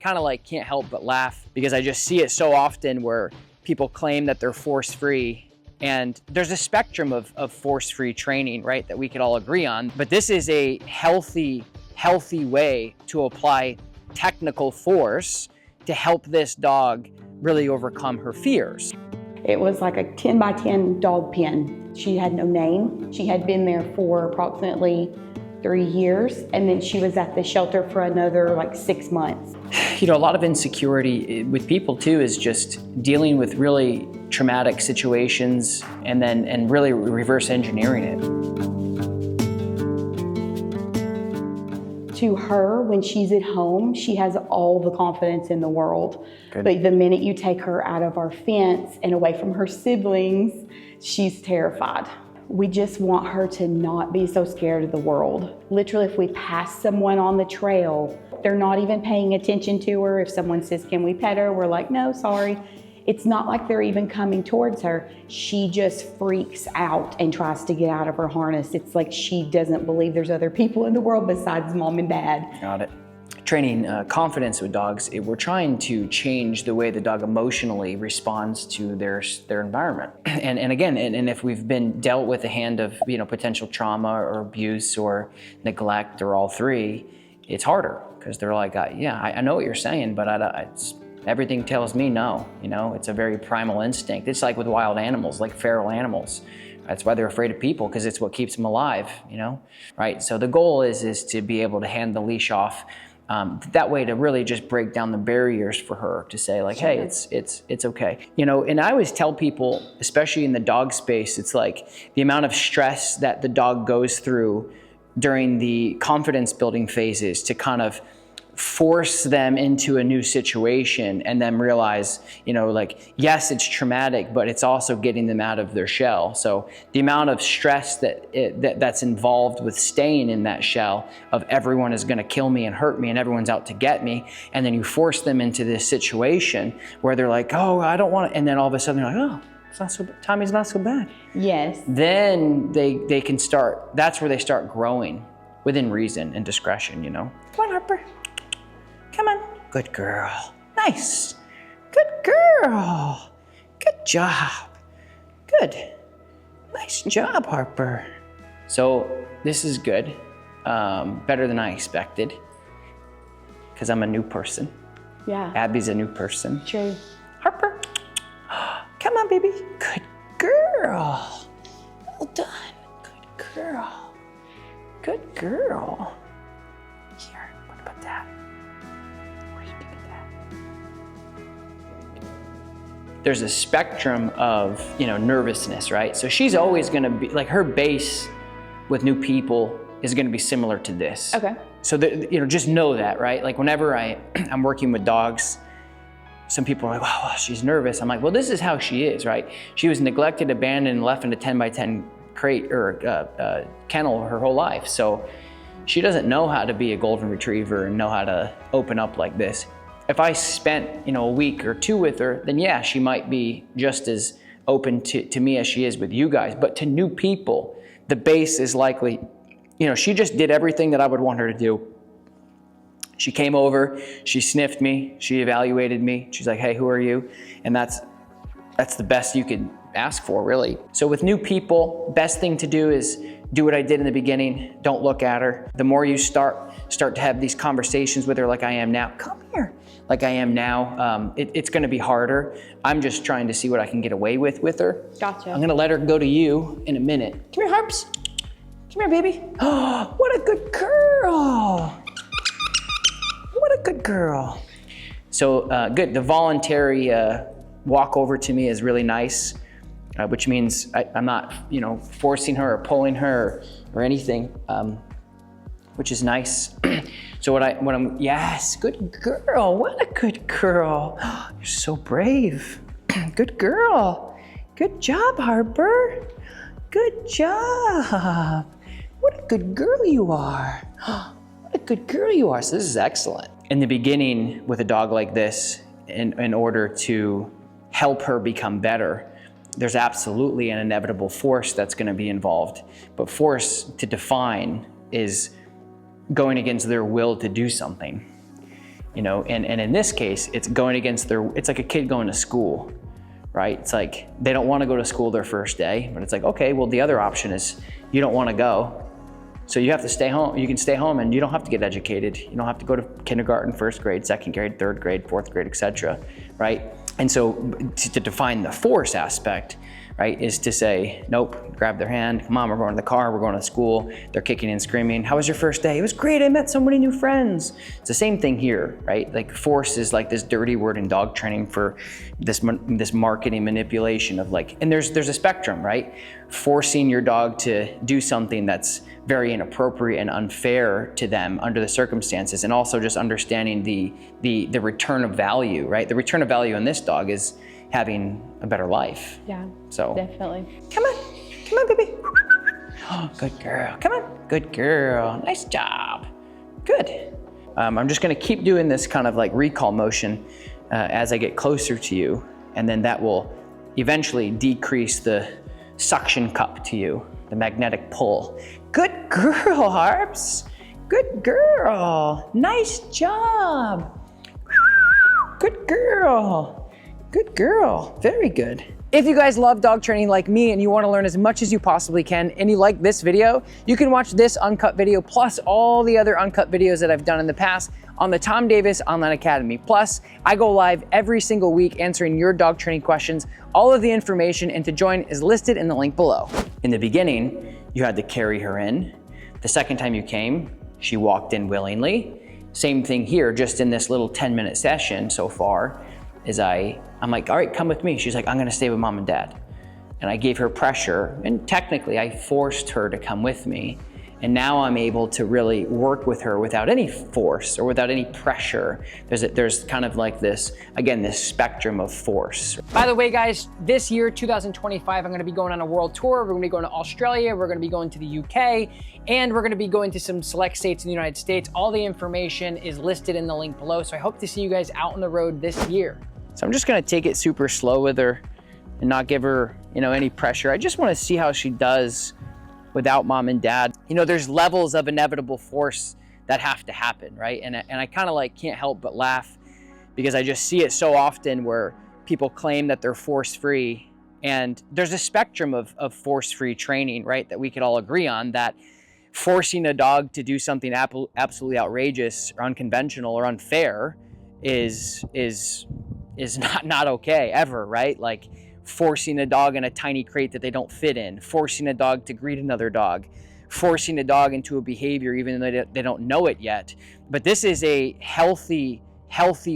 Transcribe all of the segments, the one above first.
kind of like can't help but laugh because I just see it so often where people claim that they're force-free, and there's a spectrum of force-free training, right, that we could all agree on. But this is a healthy way to apply technical force to help this dog really overcome her fears. It was like a 10 by 10 dog pen. She had no name. She had been there for approximately 3 years, and then she was at the shelter for another like 6 months. You know, a lot of insecurity with people too is just dealing with really traumatic situations and really reverse engineering it. To her, when she's at home, she has all the confidence in the world. Good. But the minute you take her out of our fence and away from her siblings, she's terrified. We just want her to not be so scared of the world. Literally, if we pass someone on the trail, they're not even paying attention to her. If someone says, "Can we pet her?" We're like, "No, sorry." It's not like they're even coming towards her. She just freaks out and tries to get out of her harness. It's like she doesn't believe there's other people in the world besides mom and dad. Got it. Training confidence with dogs, we're trying to change the way the dog emotionally responds to their environment. And again, and if we've been dealt with a hand of potential trauma or abuse or neglect or all three, it's harder because they're like, I know what you're saying, but everything tells me no. It's a very primal instinct. It's like with wild animals, like feral animals. That's why they're afraid of people, because it's what keeps them alive. Right? So the goal is to be able to hand the leash off. That way to really just break down the barriers for her to say like, hey, it's okay. And I always tell people, especially in the dog space, it's like the amount of stress that the dog goes through during the confidence building phases to kind of force them into a new situation and then realize, like, yes, it's traumatic, but it's also getting them out of their shell. So the amount of stress that's involved with staying in that shell of everyone is going to kill me and hurt me and everyone's out to get me, and then you force them into this situation where they're like, oh, I don't want to, and then all of a sudden they're like, oh, it's not so bad. Tommy's not so bad. Yes. Then they can start, that's where they start growing within reason and discretion, Come on, Harper. Come on. Good girl. Nice. Good girl. Good job. Good. Nice job, Harper. So this is good. Better than I expected, because I'm a new person. Yeah. Abby's a new person. True. Harper. Come on, baby. Good girl. Well done. Good girl. Good girl. Here, what about that? There's a spectrum of, nervousness, right? So she's always gonna be, like, her base with new people is gonna be similar to this. Okay. So, just know that, right? Like, whenever I'm working with dogs, some people are like, wow, she's nervous. I'm like, well, this is how she is, right? She was neglected, abandoned, and left in a 10 by 10 crate or kennel her whole life. So she doesn't know how to be a golden retriever and know how to open up like this. If I spent, a week or two with her, then yeah, she might be just as open to me as she is with you guys. But to new people, the base is likely, she just did everything that I would want her to do. She came over, she sniffed me, she evaluated me. She's like, hey, who are you? And that's the best you could ask for, really. So with new people, best thing to do is do what I did in the beginning. Don't look at her. The more you start to have these conversations with her like I am now, come here, like I am now, it's gonna be harder. I'm just trying to see what I can get away with her. Gotcha. I'm gonna let her go to you in a minute. Come here, Harps. Come here, baby. Oh, what a good girl. What a good girl. So good, the voluntary walk over to me is really nice, which means I'm not, forcing her or pulling her or anything, which is nice. So yes, good girl. What a good girl. You're so brave. Good girl. Good job, Harper. Good job. What a good girl you are. What a good girl you are. So this is excellent. In the beginning with a dog like this, in order to help her become better, there's absolutely an inevitable force that's going to be involved. But force to define is going against their will to do something. you know, and in this case, it's going against it's like a kid going to school, right? It's like, they don't want to go to school their first day, but it's like, okay, well, the other option is you don't want to go. So you have to stay home. You can stay home and you don't have to get educated. You don't have to go to kindergarten, first grade, second grade, third grade, fourth grade, etc., right? And so to define the force aspect, right, is to say, nope, grab their hand, come on, we're going to the car, we're going to school, they're kicking and screaming. How was your first day? It was great, I met so many new friends. It's the same thing here, right? Like force is like this dirty word in dog training for this marketing manipulation of like, and there's a spectrum, right? Forcing your dog to do something that's very inappropriate and unfair to them under the circumstances, and also just understanding the return of value, right? The return of value in this dog is having a better life. Yeah, so definitely. Come on, baby. Oh, good girl. Come on, good girl. Nice job. Good. I'm just gonna keep doing this kind of like recall motion as I get closer to you, and then that will eventually decrease the suction cup to you, the magnetic pull. Good girl, Harps. Good girl. Nice job. Good girl. Good girl, very good. If you guys love dog training like me and you want to learn as much as you possibly can and you like this video, you can watch this uncut video plus all the other uncut videos that I've done in the past on the Tom Davis Online Academy. Plus, I go live every single week answering your dog training questions. All of the information and to join is listed in the link below. In the beginning, you had to carry her in. The second time you came, she walked in willingly. Same thing here, just in this little 10-minute session so far. I'm like, all right, come with me. She's like, I'm gonna stay with mom and dad. And I gave her pressure, and technically I forced her to come with me. And now I'm able to really work with her without any force or without any pressure. There's kind of like this, again, this spectrum of force. By the way, guys, this year, 2025, I'm gonna be going on a world tour. We're gonna be going to Australia, we're gonna be going to the UK, and we're gonna be going to some select states in the United States. All the information is listed in the link below. So I hope to see you guys out on the road this year. So I'm just gonna take it super slow with her and not give her, you know, any pressure. I just wanna see how she does without mom and dad. You know, there's levels of inevitable force that have to happen, right? And I kind of like can't help but laugh because I just see it so often where people claim that they're force-free, and there's a spectrum of force-free training, right? That we could all agree on, that forcing a dog to do something absolutely outrageous or unconventional or unfair is not okay ever, right? Like forcing a dog in a tiny crate that they don't fit in, forcing a dog to greet another dog, forcing a dog into a behavior even though they don't know it yet. But this is a healthy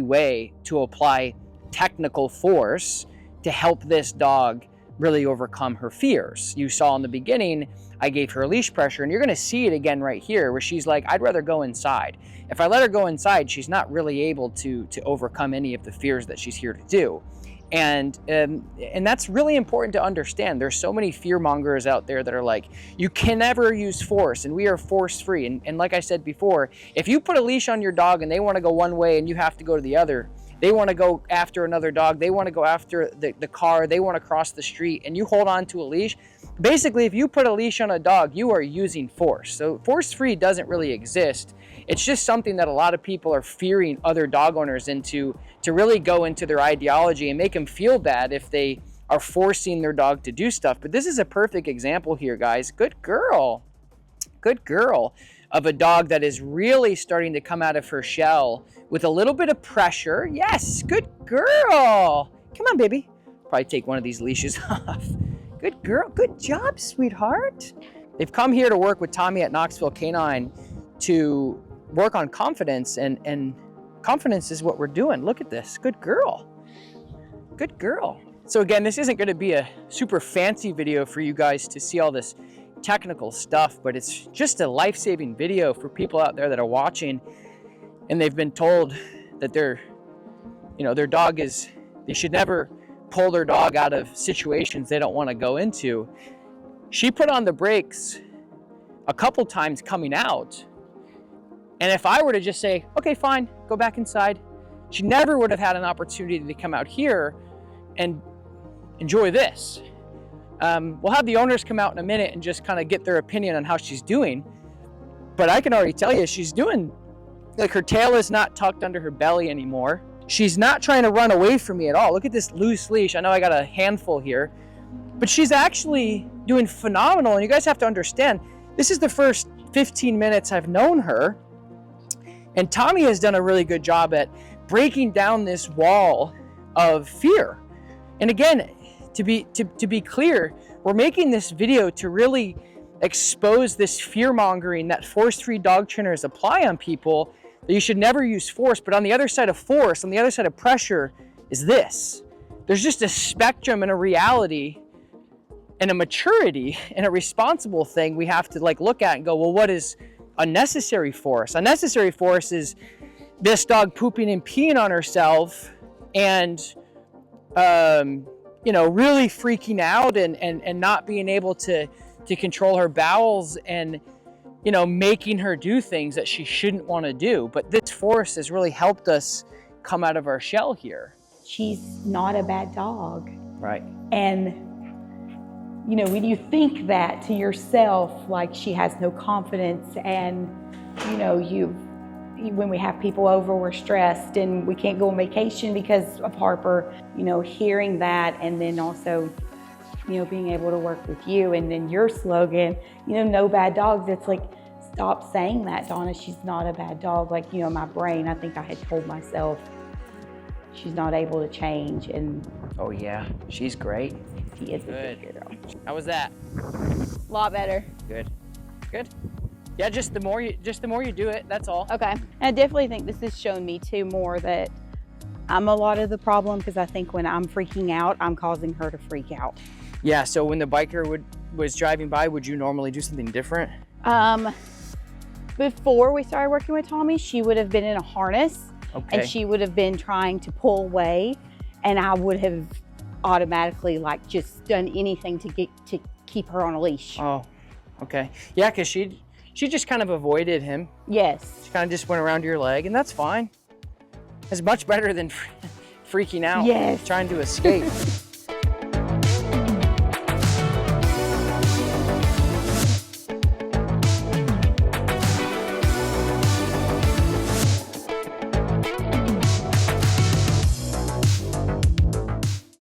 way to apply technical force to help this dog really overcome her fears. You saw in the beginning, I gave her leash pressure, and you're gonna see it again right here where she's like, I'd rather go inside. If I let her go inside, she's not really able to overcome any of the fears that she's here to do. And that's really important to understand. There's so many fear mongers out there that are like, you can never use force and we are force free. And like I said before, if you put a leash on your dog and they want to go one way and you have to go to the other, they want to go after another dog, they want to go after the car, they want to cross the street, and you hold on to a leash, basically if you put a leash on a dog, you are using force. So force free doesn't really exist. It's just something that a lot of people are fearing other dog owners into, to really go into their ideology and make them feel bad if they are forcing their dog to do stuff. But this is a perfect example here, guys. Good girl of a dog that is really starting to come out of her shell with a little bit of pressure. Yes, good girl. Come on, baby. Probably take one of these leashes off. Good girl, good job, sweetheart. They've come here to work with Tommy at Knoxville Canine to work on confidence, and confidence is what we're doing. Look at this, good girl. Good girl. So again, this isn't gonna be a super fancy video for you guys to see all this technical stuff, but it's just a life-saving video for people out there that are watching and they've been told that their dog they should never pull their dog out of situations they don't want to go into. She put on the brakes a couple times coming out, and if I were to just say, okay, fine, go back inside, she never would have had an opportunity to come out here and enjoy this. We'll have the owners come out in a minute and just kind of get their opinion on how she's doing. But I can already tell you she's doing Like her tail is not tucked under her belly anymore. She's not trying to run away from me at all. Look at this loose leash. I know I got a handful here, but she's actually doing phenomenal. And you guys have to understand, this is the first 15 minutes I've known her. And Tommy has done a really good job at breaking down this wall of fear. And again, to be clear, we're making this video to really expose this fear-mongering that force-free dog trainers apply on people, that you should never use force. But on the other side of force, on the other side of pressure, is this. There's just a spectrum and a reality and a maturity and a responsible thing we have to like look at and go, well, what is unnecessary force? Unnecessary force is this dog pooping and peeing on herself and you know, really freaking out and not being able to control her bowels and, you know, making her do things that she shouldn't want to do. But this force has really helped us come out of our shell here. She's not a bad dog. Right. And, you know, when you think that to yourself, like she has no confidence and, you know, when we have people over, we're stressed and we can't go on vacation because of Harper, you know, hearing that and then also, you know, being able to work with you and then your slogan, you know, no bad dogs. It's like, stop saying that, Donna. She's not a bad dog. Like, you know, my brain, I think I had told myself she's not able to change. And oh yeah, she's great. She is a good girl. How was that? A lot better. Good. Good. Yeah, just the more you do it, that's all. Okay. I definitely think this has shown me too more that I'm a lot of the problem, because I think when I'm freaking out, I'm causing her to freak out. Yeah, so when the biker was driving by, would you normally do something different? Before we started working with Tommy, she would have been in a harness. Okay. And she would have been trying to pull away, and I would have automatically like just done anything to keep her on a leash. Oh, okay. Yeah, because she just kind of avoided him. Yes. She kind of just went around your leg, and that's fine. It's much better than freaking out, yes, trying to escape.